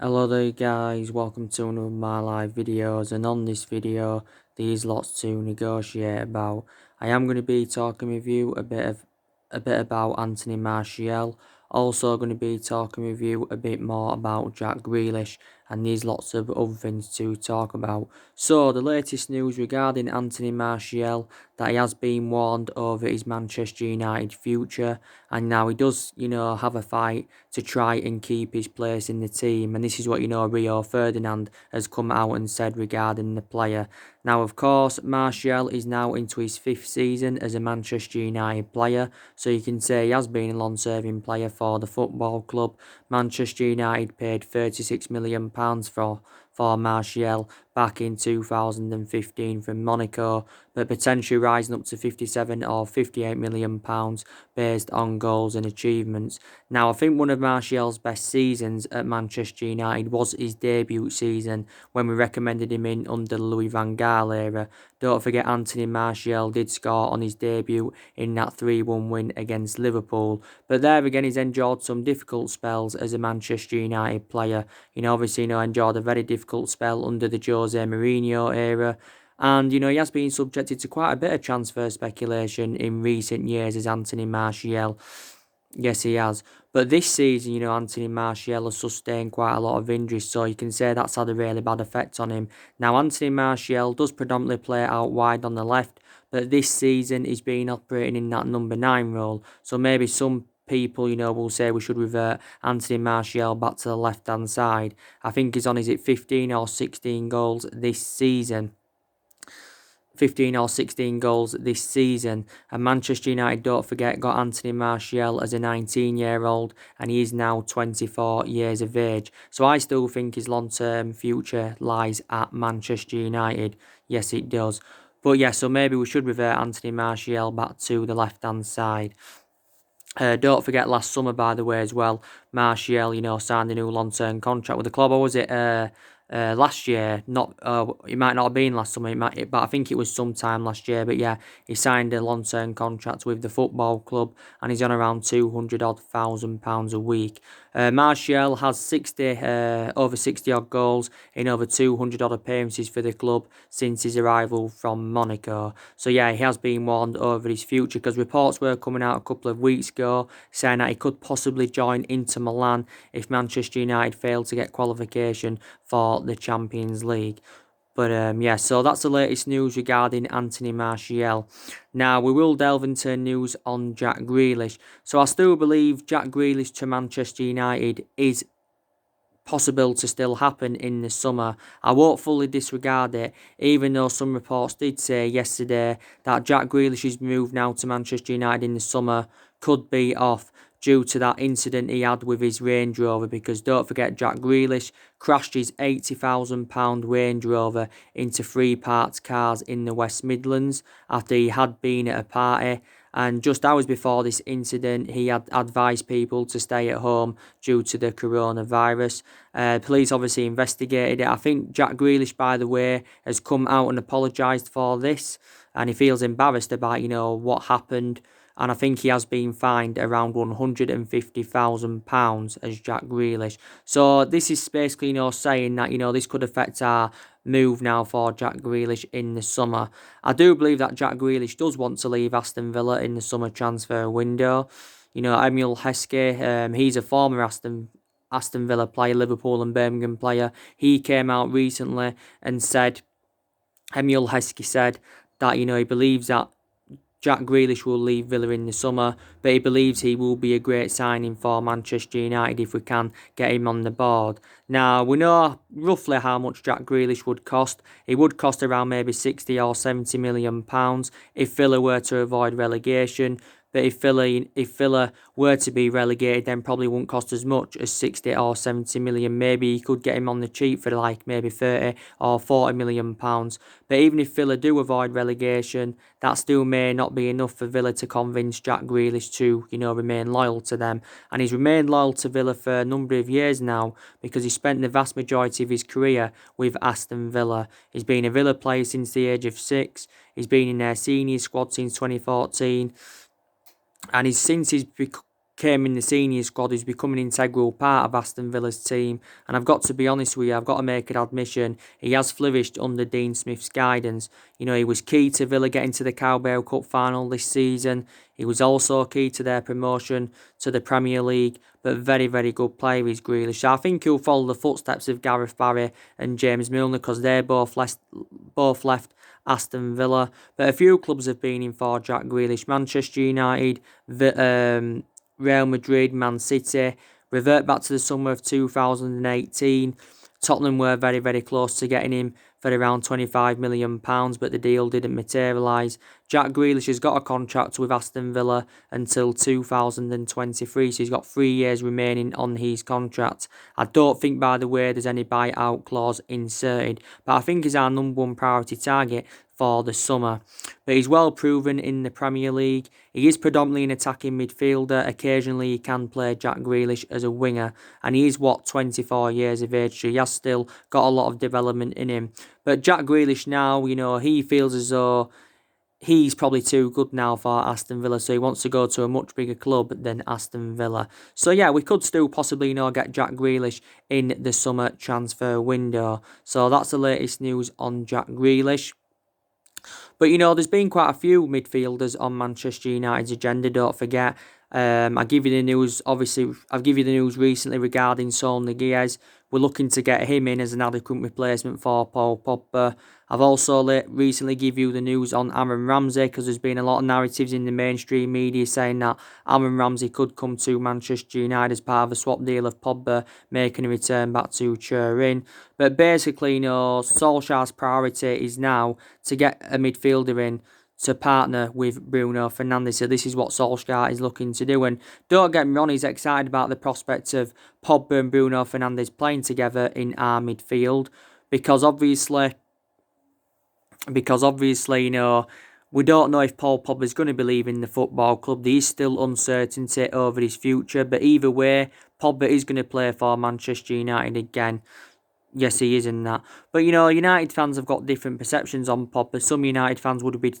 Hello there guys, welcome to one of my live videos, and on this video there's lots to negotiate about. I am going to be talking with you a bit about Anthony Martial, also going to be talking with you a bit more about Jack Grealish, and there's lots of other things to talk about. So the latest news regarding Anthony Martial, that he has been warned over his Manchester United future, and now he does, have a fight to try and keep his place in the team. And this is what, Rio Ferdinand has come out and said regarding the player. Now, of course, Martial is now into his 5th season as a Manchester United player, so you can say he has been a long-serving player for the football club. Manchester United paid £36 million for Martial back in 2015 from Monaco, but potentially rising up to 57 or 58 million pounds based on goals and achievements. Now, I think one of Martial's best seasons at Manchester United was his debut season when we recommended him in under the Louis van Gaal era. Don't forget, Anthony Martial did score on his debut in that 3-1 win against Liverpool, but there again he's endured some difficult spells as a Manchester United player. Obviously, endured a very difficult spell under the Jose Mourinho era. And, he has been subjected to quite a bit of transfer speculation in recent years as Anthony Martial. Yes, he has. But this season, Anthony Martial has sustained quite a lot of injuries, so you can say that's had a really bad effect on him. Now, Anthony Martial does predominantly play out wide on the left, but this season he's been operating in that number 9 role. So maybe some people, will say we should revert Anthony Martial back to the left-hand side. I think he's on, is it 15 or 16 goals this season? 15 or 16 goals this season. And Manchester United, don't forget, got Anthony Martial as a 19-year-old, and he is now 24 years of age. So I still think his long-term future lies at Manchester United. Yes, it does. But yeah, so maybe we should revert Anthony Martial back to the left-hand side. Don't forget last summer, by the way, as well, Martial, signed a new long-term contract with the club. Or was it last year? Not, it might not have been last summer, but I think it was sometime last year. But yeah, he signed a long-term contract with the football club, and he's on around £200,000 a week. Martial has over 60 odd goals in over 200 odd appearances for the club since his arrival from Monaco. So yeah, he has been warned over his future, because reports were coming out a couple of weeks ago saying that he could possibly join Inter Milan if Manchester United fail to get qualification for the Champions League. But yeah, so that's the latest news regarding Anthony Martial. Now, we will delve into news on Jack Grealish. So I still believe Jack Grealish to Manchester United is possible to still happen in the summer. I won't fully disregard it, even though some reports did say yesterday that Jack Grealish's move now to Manchester United in the summer could be off due to that incident he had with his Range Rover, because don't forget, Jack Grealish crashed his £80,000 Range Rover into 3 parked cars in the West Midlands after he had been at a party. And just hours before this incident, he had advised people to stay at home due to the coronavirus. Police obviously investigated it. I think Jack Grealish, by the way, has come out and apologised for this, and he feels embarrassed about, what happened. And I think he has been fined around £150,000 as Jack Grealish. So this is basically, saying that, this could affect our move now for Jack Grealish in the summer. I do believe that Jack Grealish does want to leave Aston Villa in the summer transfer window. Emile Heskey, he's a former Aston Villa player, Liverpool and Birmingham player. He came out recently and said, Emile Heskey said that, he believes that Jack Grealish will leave Villa in the summer, but he believes he will be a great signing for Manchester United if we can get him on the board. Now, we know roughly how much Jack Grealish would cost. He would cost around maybe 60 or 70 million pounds if Villa were to avoid relegation. But if Villa were to be relegated, then probably wouldn't cost as much as 60 or 70 million. Maybe you could get him on the cheap for like maybe 30 or 40 million pounds. But even if Villa do avoid relegation, that still may not be enough for Villa to convince Jack Grealish to, remain loyal to them. And he's remained loyal to Villa for a number of years now, because he spent the vast majority of his career with Aston Villa. He's been a Villa player since the age of 6. He's been in their senior squad since 2014. And since he's came in the senior squad, who's become an integral part of Aston Villa's team. And I've got to be honest with you, I've got to make an admission, he has flourished under Dean Smith's guidance. You know, he was key to Villa getting to the Carabao Cup final this season. He was also key to their promotion to the Premier League, but very, very good player is Grealish. So I think he'll follow the footsteps of Gareth Barry and James Milner, because they both left Aston Villa. But a few clubs have been in for Jack Grealish: Manchester United, Real Madrid, Man City. Revert back to the summer of 2018. Tottenham were very, very close to getting him for around £25 million, but the deal didn't materialise. Jack Grealish has got a contract with Aston Villa until 2023, so he's got 3 years remaining on his contract. I don't think, by the way, there's any buyout clause inserted, but I think he's our number one priority target for the summer. But he's well proven in the Premier League. He is predominantly an attacking midfielder. Occasionally he can play Jack Grealish as a winger, and he is 24 years of age, so he has still got a lot of development in him. But Jack Grealish now, you know, he feels as though he's probably too good now for Aston Villa, so he wants to go to a much bigger club than Aston Villa. So yeah, we could still possibly, you know, get Jack Grealish in the summer transfer window. So that's the latest news on Jack Grealish. But, you know, there's been quite a few midfielders on Manchester United's agenda, don't forget. I give you the news, obviously, I've given you the news recently regarding Saul Niguez. We're looking to get him in as an adequate replacement for Paul Pogba. I've also recently give you the news on Aaron Ramsey, because there's been a lot of narratives in the mainstream media saying that Aaron Ramsey could come to Manchester United as part of a swap deal of Pogba making a return back to Turin. But basically, you know, Solskjaer's priority is now to get a midfielder in to partner with Bruno Fernandes. So this is what Solskjaer is looking to do. And don't get me wrong, he's excited about the prospect of Pogba and Bruno Fernandes playing together in our midfield, because obviously, you know, we don't know if Paul Pogba is going to be leaving the football club. There is still uncertainty over his future. But either way, Pogba is going to play for Manchester United again. Yes, he is in that. But, you know, United fans have got different perceptions on Pogba. Some United fans would be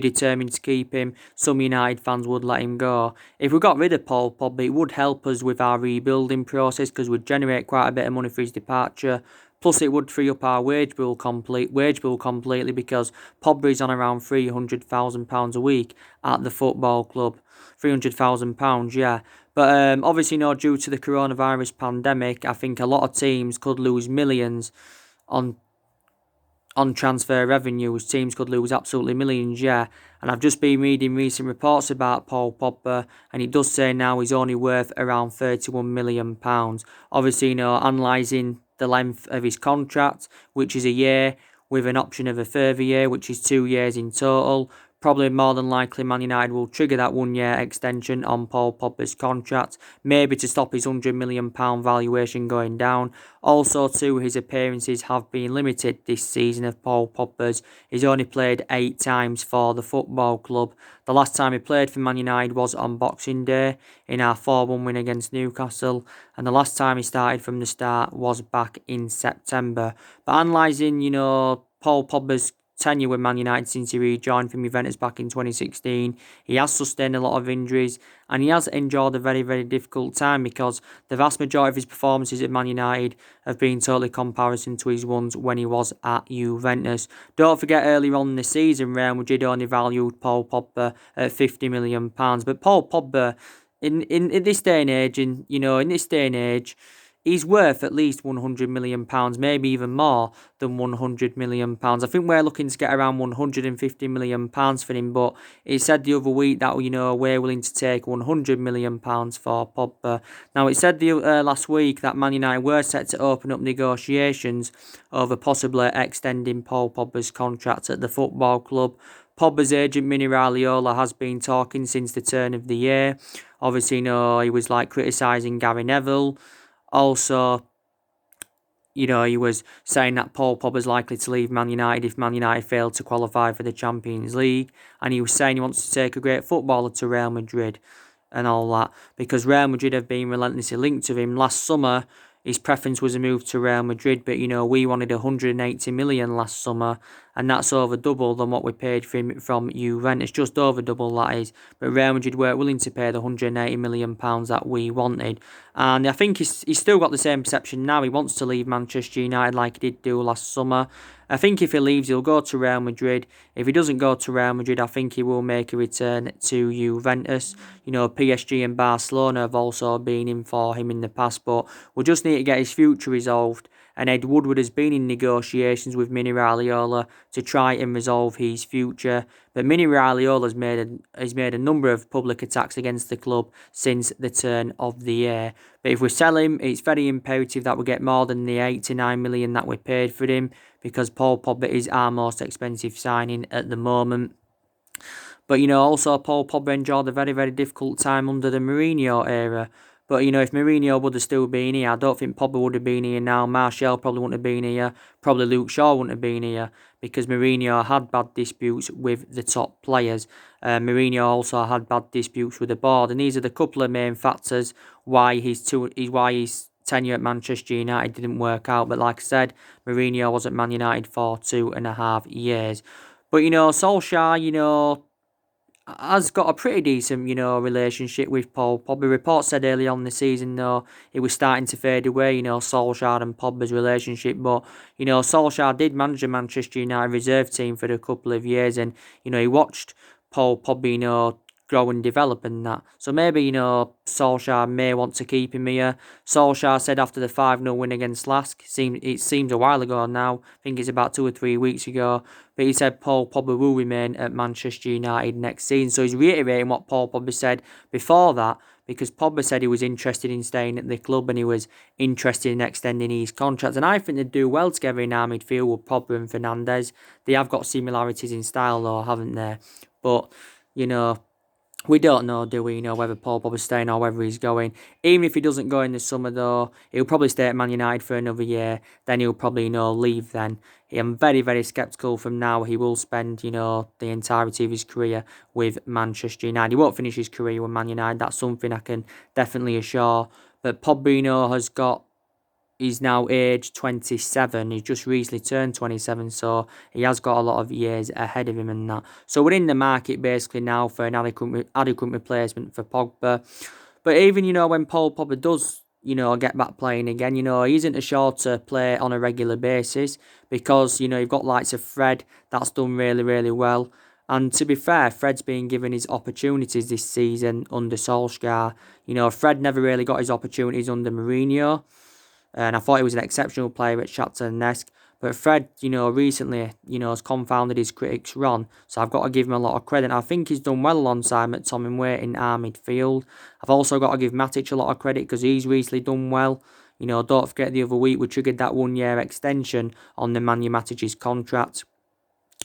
determined to keep him. Some United fans would let him go. If we got rid of Paul Pogba, it would help us with our rebuilding process, because we'd generate quite a bit of money for his departure. Plus, it would free up our wage bill completely, because Pogba is on around £300,000 a week at the football club. £300,000, yeah. But obviously, you know, due to the coronavirus pandemic, I think a lot of teams could lose millions on transfer revenues. Teams could lose absolutely millions, yeah. And I've just been reading recent reports about Paul Pogba, and it does say now he's only worth around £31 million. Obviously, you know, analysing the length of his contract, which is a year, with an option of a further year, which is 2 years in total. Probably more than likely Man United will trigger that 1 year extension on Paul Pogba's contract, maybe to stop his £100 million valuation going down. Also, too, his appearances have been limited this season of Paul Pogba's. He's only played 8 times for the football club. The last time he played for Man United was on Boxing Day in our 4-1 win against Newcastle, and the last time he started from the start was back in September. But analysing, you know, Paul Pogba's tenure with Man United since he rejoined from Juventus back in 2016. He has sustained a lot of injuries, and he has endured a very, very difficult time, because the vast majority of his performances at Man United have been totally comparison to his ones when he was at Juventus. Don't forget, earlier on in the season, Real Madrid only valued Paul Pogba at £50 million. But Paul Pogba, in this day and age, he's worth at least £100 million, maybe even more than £100 million. I think we're looking to get around £150 million for him, but it said the other week that, you know, we're willing to take £100 million for Pogba. Now, it said last week that Man United were set to open up negotiations over possibly extending Paul Pogba's contract at the football club. Pogba's agent, Mini Raiola, has been talking since the turn of the year. Obviously, you know, he was criticising Gary Neville. Also, you know, he was saying that Paul Pogba's likely to leave Man United if Man United failed to qualify for the Champions League. And he was saying he wants to take a great footballer to Real Madrid and all that, because Real Madrid have been relentlessly linked to him. Last summer, his preference was a move to Real Madrid, but, you know, we wanted 180 million last summer, and that's over double than what we paid for him from Juventus, just over double that is. But Real Madrid weren't willing to pay the £180 million that we wanted, and I think he's still got the same perception now. He wants to leave Manchester United like he did do last summer. I think if he leaves, he'll go to Real Madrid. If he doesn't go to Real Madrid, I think he will make a return to Juventus. PSG and Barcelona have also been in for him in the past, but we just need to get his future resolved. And Ed Woodward has been in negotiations with Mini Raiola to try and resolve his future. But Mini Raiola has made a number of public attacks against the club since the turn of the year. But if we sell him, it's very imperative that we get more than the 89 million that we paid for him, because Paul Pogba is our most expensive signing at the moment. But, also Paul Pogba enjoyed a very, very difficult time under the Mourinho era. But, if Mourinho would have still been here, I don't think Pogba would have been here now. Martial probably wouldn't have been here. Probably Luke Shaw wouldn't have been here, because Mourinho had bad disputes with the top players. Mourinho also had bad disputes with the board. And these are the couple of main factors why his tenure at Manchester United didn't work out. But like I said, Mourinho was at Man United for 2.5 years. But, Solskjaer, has got a pretty decent, relationship with Paul Pogba. Reports said early on the season, though, it was starting to fade away, Solskjaer and Pogba's relationship. But, Solskjaer did manage the Manchester United reserve team for a couple of years, and, he watched Paul Pogba, grow and develop and that. So maybe, Solskjaer may want to keep him here. Solskjaer said after the 5-0 win against Lask, it seems a while ago now, I think it's about 2 or 3 weeks ago, but he said Paul Pogba will remain at Manchester United next season. So he's reiterating what Paul Pogba said before that, because Pogba said he was interested in staying at the club and he was interested in extending his contract. And I think they'd do well together in our midfield with Pogba and Fernandes. They have got similarities in style, though, haven't they? But, we don't know, do we, whether Paul Pogba's staying or whether he's going. Even if he doesn't go in the summer, though, he'll probably stay at Man United for another year. Then he'll probably, leave then. I'm very, very sceptical from now. He will spend, the entirety of his career with Manchester United. He won't finish his career with Man United. That's something I can definitely assure. But Pogba, he's now aged 27. He's just recently turned 27, so he has got a lot of years ahead of him and that. So we're in the market basically now for an adequate replacement for Pogba. But even, when Paul Pogba does, get back playing again, he isn't assured to play on a regular basis, because, you've got likes of Fred, that's done really, really well. And to be fair, Fred's been given his opportunities this season under Solskjaer. Fred never really got his opportunities under Mourinho. And I thought he was an exceptional player at Shakhtar Donetsk. But Fred, recently, has confounded his critics wrong. So I've got to give him a lot of credit. I think he's done well alongside McTominay in our midfield. I've also got to give Matic a lot of credit, because he's recently done well. Don't forget the other week we triggered that 1-year extension on the Nemanja Matic's contract.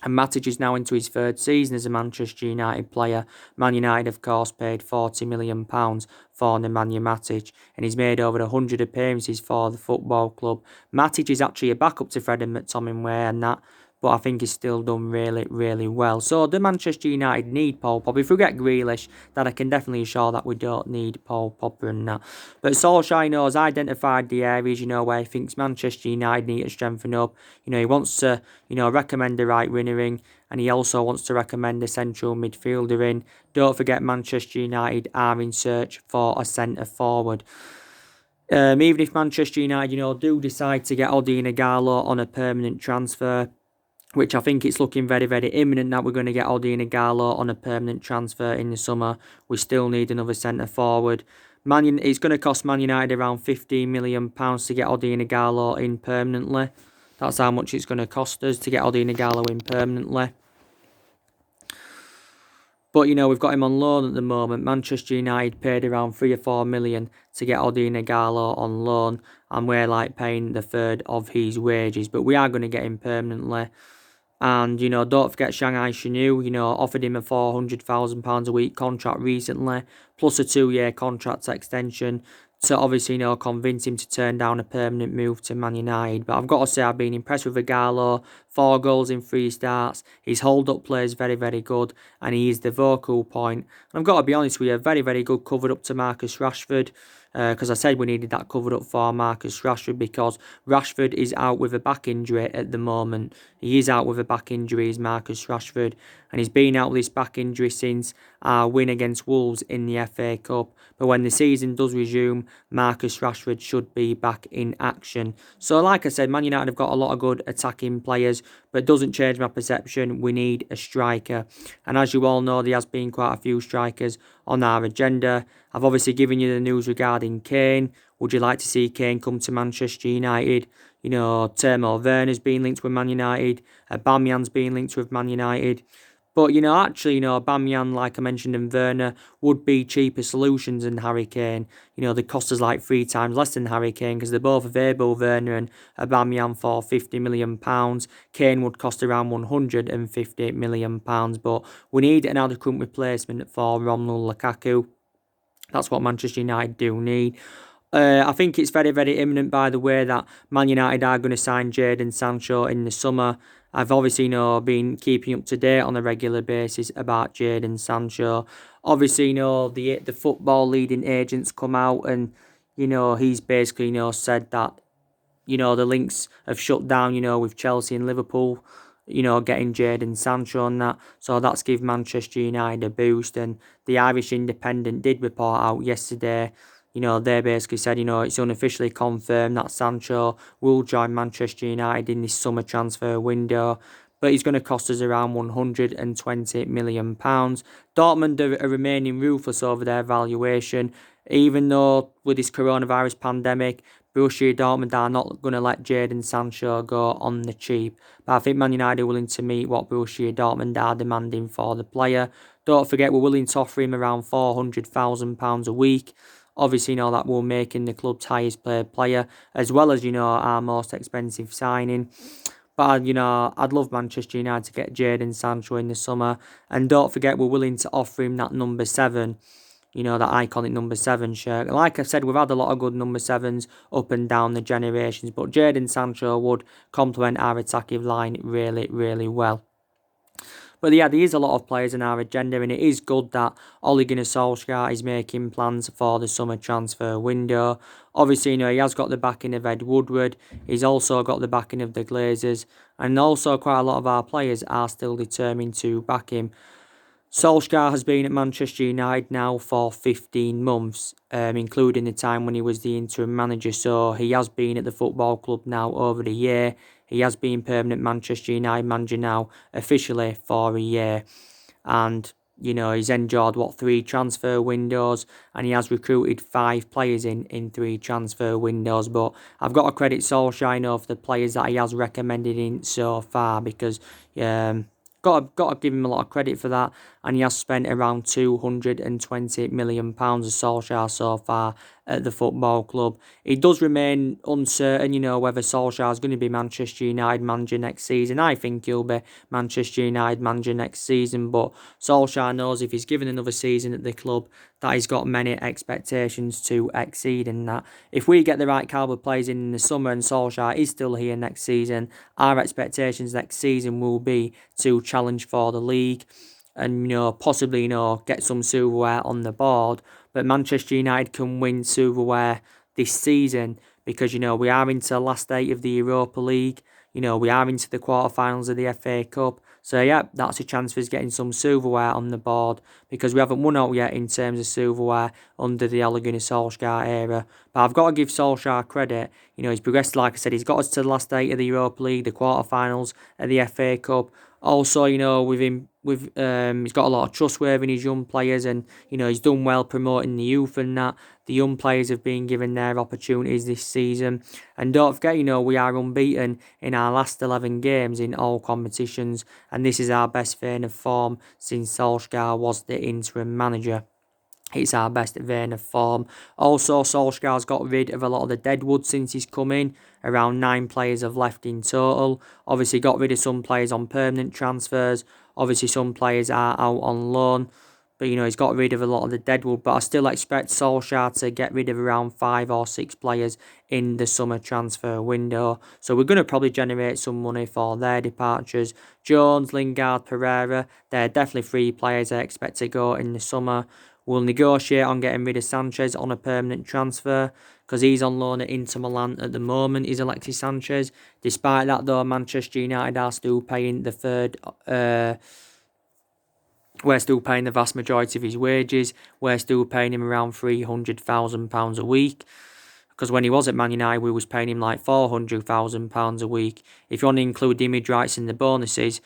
And Matic is now into his 3rd season as a Manchester United player. Man United, of course, paid £40 million for Nemanja Matic, and he's made over 100 appearances for the football club. Matic is actually a backup to Fred and McTominay and that, but I think he's still done really, really well. So the Manchester United need Paul Pogba. If we get Grealish, then I can definitely assure that we don't need Paul Pogba and that. But Solskjaer has identified the areas, where he thinks Manchester United need to strengthen up. He wants to, recommend the right winger in, and he also wants to recommend a central midfielder in. Don't forget Manchester United are in search for a centre forward. Even if Manchester United, do decide to get Odion Ighalo on a permanent transfer, which I think it's looking very, very imminent that we're going to get Odion Ighalo on a permanent transfer in the summer. We still need another centre forward. It's going to cost Man United around £15 million to get Odion Ighalo in permanently. That's how much it's going to cost us to get Odion Ighalo in permanently. But, we've got him on loan at the moment. Manchester United paid around 3 or 4 million to get Odion Ighalo on loan, and we're paying the third of his wages. But we are going to get him permanently. And, don't forget Shanghai Shenhua, offered him a £400,000 a week contract recently, plus a 2-year contract extension to obviously, convince him to turn down a permanent move to Man United. But I've got to say I've been impressed with Ighalo. 4 goals in 3 starts. His hold-up play is very, very good, and he is the vocal point. And I've got to be honest with you, very, very good covered up to Marcus Rashford. because I said we needed that covered up for Marcus Rashford, because Rashford is out with a back injury at the moment. He is out with a back injury, is Marcus Rashford, and he's been out with this back injury since our win against Wolves in the FA Cup. But when the season does resume, Marcus Rashford should be back in action. So like I said, Man United have got a lot of good attacking players, but it doesn't change my perception. We need a striker. And as you all know, there has been quite a few strikers on our agenda. I've obviously given you the news regarding Kane. Would you like to see Kane come to Manchester United? You know, Timo Werner's been linked with Man United. Aubameyang's been linked with Man United. But, actually, Aubameyang, like I mentioned, and Werner would be cheaper solutions than Harry Kane. They cost us like 3 times less than Harry Kane, because they're both available, Werner and Aubameyang, for £50 million. Kane would cost around £150 million. But we need an adequate replacement for Romelu Lukaku. That's what Manchester United do need. I think it's very, very imminent, by the way, that Man United are going to sign Jadon Sancho in the summer. I've obviously, been keeping up to date on a regular basis about Jadon Sancho. Obviously, the football leading agents come out and, he's basically, said that, the links have shut down, with Chelsea and Liverpool, getting Jadon Sancho and that. So that's given Manchester United a boost. And the Irish Independent did report out yesterday. They basically said, it's unofficially confirmed that Sancho will join Manchester United in this summer transfer window, but he's going to cost us around £120 million. Dortmund are remaining ruthless over their valuation, even though with this coronavirus pandemic, Borussia Dortmund are not going to let Jadon Sancho go on the cheap. But I think Man United are willing to meet what Borussia Dortmund are demanding for the player. Don't forget, we're willing to offer him around £400,000 a week. Obviously, that will make him the club's highest paid player, as well as, our most expensive signing. But, I'd love Manchester United to get Jadon Sancho in the summer. And don't forget, we're willing to offer him that number 7, that iconic number 7 shirt. Like I said, we've had a lot of good number 7s up and down the generations, but Jadon Sancho would complement our attacking line really, really well. But yeah, there is a lot of players in our agenda, and it is good that Ole Gunnar Solskjaer is making plans for the summer transfer window. Obviously, he has got the backing of Ed Woodward. He's also got the backing of the Glazers, and also quite a lot of our players are still determined to back him. Solskjaer has been at Manchester United now for 15 months, including the time when he was the interim manager. So he has been at the football club now over a year. He has been permanent Manchester United manager now officially for a year. And, he's endured, 3 transfer windows, and he has recruited 5 players in 3 transfer windows. But I've got to credit Solskjaer, for the players that he has recommended in so far, because Got to give him a lot of credit for that, and he has spent around £220 million of Solskjaer so far at the football club. It does remain uncertain, whether Solskjaer is going to be Manchester United manager next season. I think he'll be Manchester United manager next season, but Solskjaer knows if he's given another season at the club, that he's got many expectations to exceed, and that if we get the right calibre players in the summer and Solskjaer is still here next season, our expectations next season will be to challenge for the league and, possibly, get some silverware on the board. But Manchester United can win silverware this season because, we are into the last 8 of the Europa League. We are into the quarterfinals of the FA Cup. So, yeah, that's a chance for us getting some silverware on the board because we haven't won out yet in terms of silverware under the Ole Gunnar Solskjaer era. But I've got to give Solskjaer credit. He's progressed, like I said, he's got us to the last 8 of the Europa League, the quarterfinals of the FA Cup. Also, with him, he's got a lot of trust in his young players, and he's done well promoting the youth and that. The young players have been given their opportunities this season, and don't forget, we are unbeaten in our last 11 games in all competitions, and this is our best vein of form since Solskjaer was the interim manager. It's our best vein of form. Also, Solskjaer's got rid of a lot of the deadwood since he's come in. Around 9 players have left in total. Obviously, got rid of some players on permanent transfers. Obviously, some players are out on loan. But, he's got rid of a lot of the deadwood. But I still expect Solskjaer to get rid of around 5 or 6 players in the summer transfer window. So we're going to probably generate some money for their departures. Jones, Lingard, Pereira, they're definitely 3 players I expect to go in the summer. We'll negotiate on getting rid of Sanchez on a permanent transfer because he's on loan at Inter Milan at the moment, is Alexis Sanchez. Despite that, though, Manchester United are still paying we're still paying the vast majority of his wages. We're still paying him around £300,000 a week. Because when he was at Man United, we was paying him like £400,000 a week. If you want to include the image rights and the bonuses,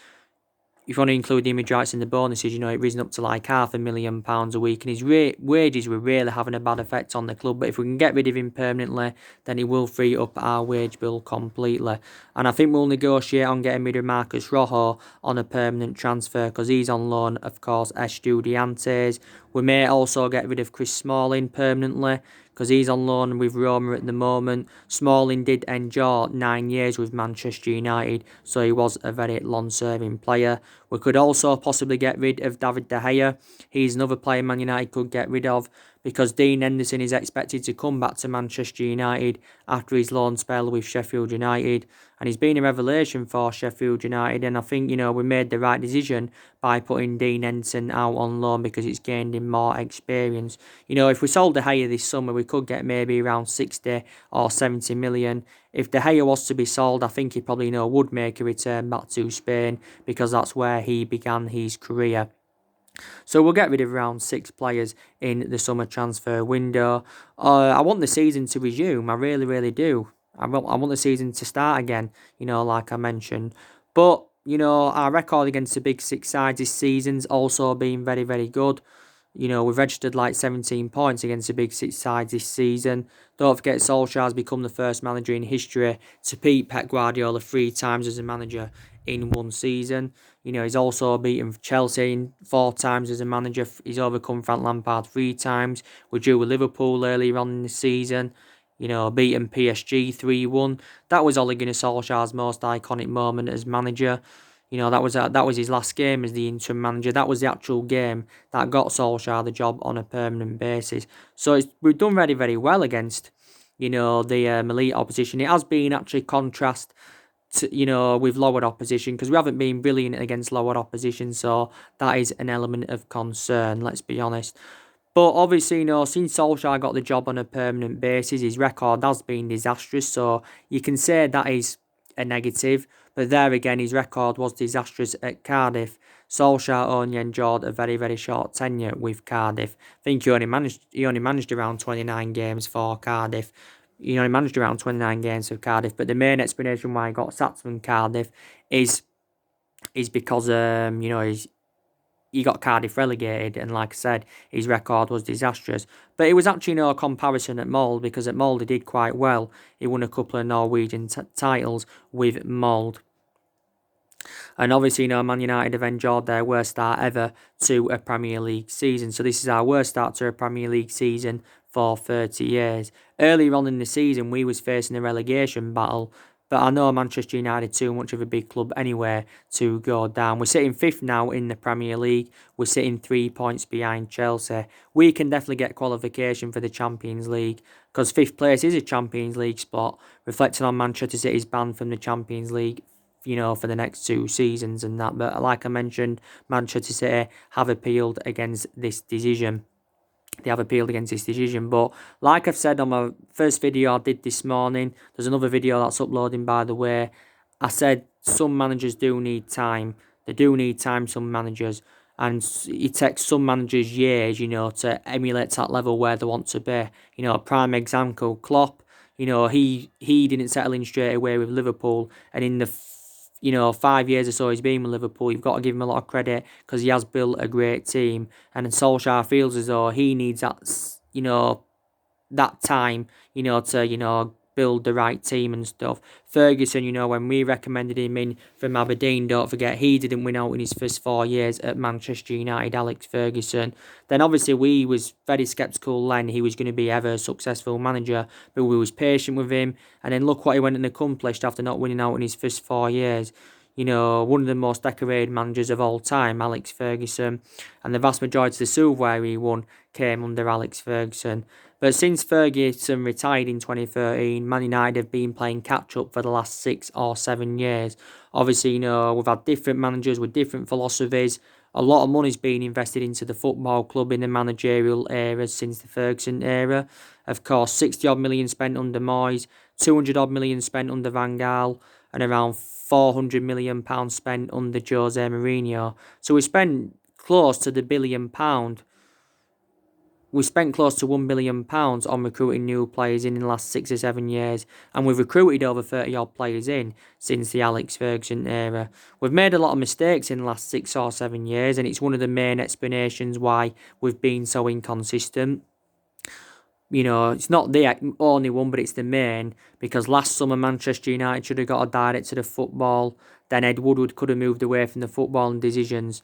you know, it risen up to like £500,000 a week, and his wages were really having a bad effect on the club. But if we can get rid of him permanently, then it will free up our wage bill completely. And I think we'll negotiate on getting rid of Marcus Rojo on a permanent transfer because he's on loan, of course, Estudiantes. We may also get rid of Chris Smalling permanently because he's on loan with Roma at the moment. Smalling did endure 9 years with Manchester United, so he was a very long-serving player. We could also possibly get rid of David De Gea. He's another player Man United could get rid of because Dean Henderson is expected to come back to Manchester United after his loan spell with Sheffield United. And he's been a revelation for Sheffield United, and I think, you know, we made the right decision by putting Dean Henderson out on loan because it's gained him more experience. You know, if we sold De Gea this summer, we could get maybe around 60 or 70 million. If De Gea was to be sold, I think he probably, you know, would make a return back to Spain because that's where he began his career. So we'll get rid of around 6 players in the summer transfer window. I want the season to resume. I really, really do. I want the season to start again, you know, like I mentioned. But, you know, our record against the big 6 sides this season's also been very, very good. You know, we've registered like 17 points against the big 6 sides this season. Don't forget, Solskjaer's become the first manager in history to beat Pep Guardiola 3 times as a manager in one season. You know, he's also beaten Chelsea 4 times as a manager. He's overcome Frank Lampard 3 times. We drew with Liverpool earlier on in the season. You know, beating PSG 3-1. That was Ole Gunnar Solskjaer's most iconic moment as manager. You know, that was his last game as the interim manager. That was the actual game that got Solskjaer the job on a permanent basis. So we've done very, very well against, you know, the elite opposition. It has been actually contrast to, you know, with lower opposition because we haven't been brilliant against lower opposition. So that is an element of concern, let's be honest. But obviously, you know, since Solskjaer got the job on a permanent basis, his record has been disastrous. So you can say that is a negative. But there again, his record was disastrous at Cardiff. Solskjaer only enjoyed a very, very short tenure with Cardiff. I think he only managed around 29 games for Cardiff. He only managed around 29 games for Cardiff. But the main explanation why he got sacked from Cardiff is because you know, he got Cardiff relegated, and like I said, his record was disastrous. But it was actually no comparison at Molde, because at Molde he did quite well. He won a couple of Norwegian titles with Molde. And obviously, you know, Man United have enjoyed their worst start ever to a Premier League season. So this is our worst start to a Premier League season for 30 years. Earlier on in the season, we was facing a relegation battle, but I know Manchester United too much of a big club anyway to go down. We're sitting 5th now in the Premier League. We're sitting 3 points behind Chelsea. We can definitely get qualification for the Champions League because 5th place is a Champions League spot, reflecting on Manchester City's ban from the Champions League, you know, for the next 2 seasons and that. But like I mentioned, Manchester City have appealed against this decision. But like I've said on my first video I did this morning, there's another video that's uploading, by the way. I said some managers do need time. They do need time, some managers. And it takes some managers years, you know, to emulate that level where they want to be. You know, a prime example, Klopp. You know, he didn't settle in straight away with Liverpool. And in the 5 years or so he's been with Liverpool, you've got to give him a lot of credit because he has built a great team. And Solskjaer feels as though he needs that, you know, that time, you know, to, you know, build the right team and stuff. Ferguson, you know, when we recommended him in from Aberdeen, don't forget, he didn't win out in his first 4 years at Manchester United, Alex Ferguson. Then obviously we was very sceptical then he was going to be ever a successful manager, but we was patient with him, and then look what he went and accomplished after not winning out in his first 4 years. You know, one of the most decorated managers of all time, Alex Ferguson, and the vast majority of the silverware he won came under Alex Ferguson. But since Ferguson retired in 2013, Man United have been playing catch-up for the last 6 or 7 years. Obviously, you know, we've had different managers with different philosophies. a lot of money's been invested into the football club in the managerial era since the Ferguson era. Of course, 60 odd million spent under Moyes, 200 odd million spent under Van Gaal, and around £400 million spent under Jose Mourinho. So we spent close to the £1 billion. We spent close to £1 billion on recruiting new players in the last 6 or 7 years, and we've recruited over 30 odd players in since the Alex Ferguson era. We've made a lot of mistakes in the last 6 or 7 years, and it's one of the main explanations why we've been so inconsistent. You know, it's not the only one, but it's the main, because last summer Manchester United should have got a director of football. Then Ed Woodward could have moved away from the footballing decisions.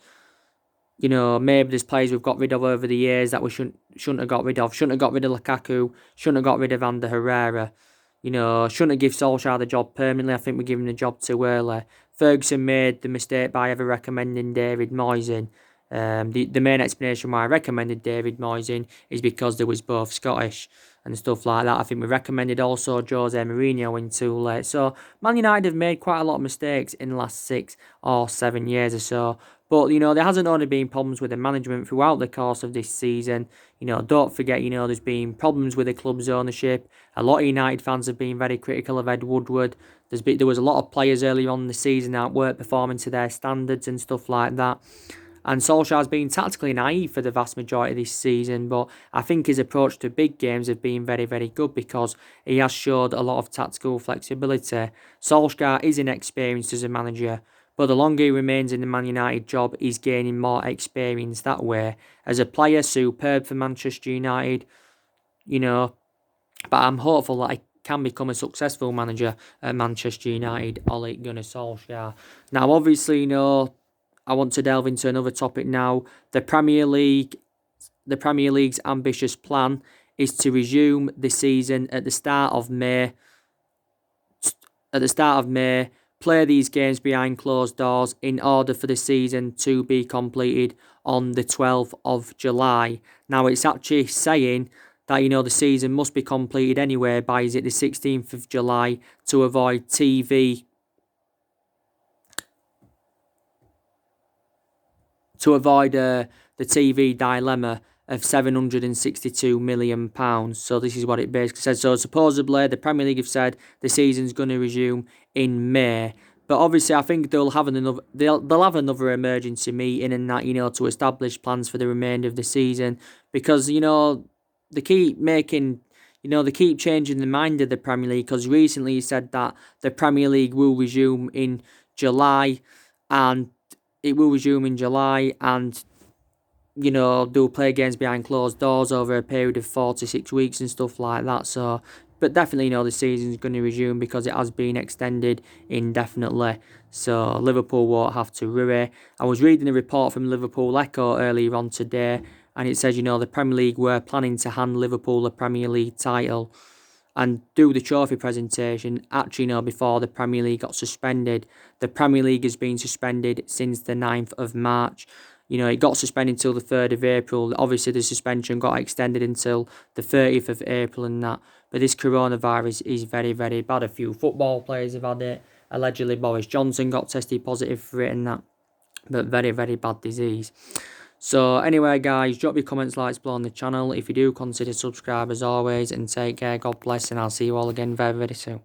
You know, maybe there's players we've got rid of over the years that we shouldn't have got rid of. Shouldn't have got rid of Lukaku. Shouldn't have got rid of Ander Herrera. You know, shouldn't have given Solskjaer the job permanently. I think we're giving the job too early. Ferguson made the mistake by ever recommending David Moyes in. The main explanation why I recommended David Moyes in is because they was both Scottish and stuff like that. I think we recommended also Jose Mourinho in too late. So Man United have made quite a lot of mistakes in the last 6 or 7 years or so. But, you know, there hasn't only been problems with the management throughout the course of this season. You know, don't forget, you know, there's been problems with the club's ownership. A lot of United fans have been very critical of Ed Woodward. There was a lot of players earlier on in the season that weren't performing to their standards and stuff like that. And Solskjaer's been tactically naive for the vast majority of this season, but I think his approach to big games has been very, very good because he has showed a lot of tactical flexibility. Solskjaer is inexperienced as a manager, but the longer he remains in the Man United job, he's gaining more experience that way. As a player, superb for Manchester United, you know, but I'm hopeful that he can become a successful manager at Manchester United, Ole Gunnar Solskjaer. Now, obviously, you know, I want to delve into another topic now. The Premier League's ambitious plan is to resume the season at the start of May. Play these games behind closed doors in order for the season to be completed on the 12th of July. Now, it's actually saying that, you know, the season must be completed anyway by, is it the 16th of July, to avoid the TV dilemma of £762 million. So this is what it basically says. So supposedly the Premier League have said the season's going to resume in May. But obviously I think they'll have another emergency meeting and that, you know, to establish plans for the remainder of the season, because, you know, they keep changing the mind of the Premier League, because recently he said that the Premier League will resume in July, and you know, they'll play games behind closed doors over a period of 4 to 6 weeks and stuff like that. So, but definitely, you know, the season's going to resume because it has been extended indefinitely. So Liverpool won't have to worry. I was reading a report from Liverpool Echo earlier on today, and it says, you know, the Premier League were planning to hand Liverpool a Premier League title and do the trophy presentation, actually, you know, before the Premier League got suspended. The Premier League has been suspended since the 9th of March. You know, it got suspended until the 3rd of April. Obviously, the suspension got extended until the 30th of April and that. But this coronavirus is very, very bad. A few football players have had it. Allegedly, Boris Johnson got tested positive for it and that. But very, very bad disease. So anyway, guys, drop your comments, likes below on the channel. If you do, consider subscribe as always, and take care. God bless, and I'll see you all again very, very soon.